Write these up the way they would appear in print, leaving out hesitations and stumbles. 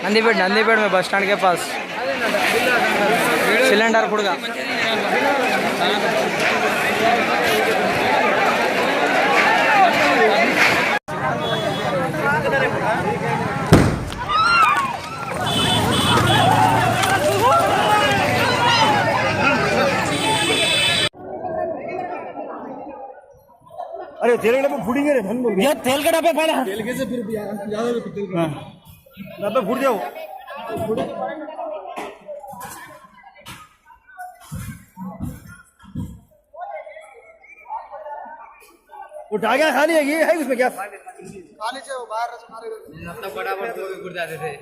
नंदीपेट में bus stand के pass cylinder फुड़गा अरे तेल के डब्बे फूटेंगे रे धन बोल ये तेल के डब्बे पहले तेल के से फिर ज्यादा तेल डब्बे फूट जाओ उठा गया खाली है ये है उसमें क्या खाली से बाहर इतना बड़ा गिर जाते थे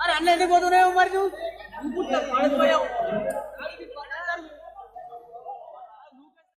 अरे अन्य बोलतो नाही उमर तू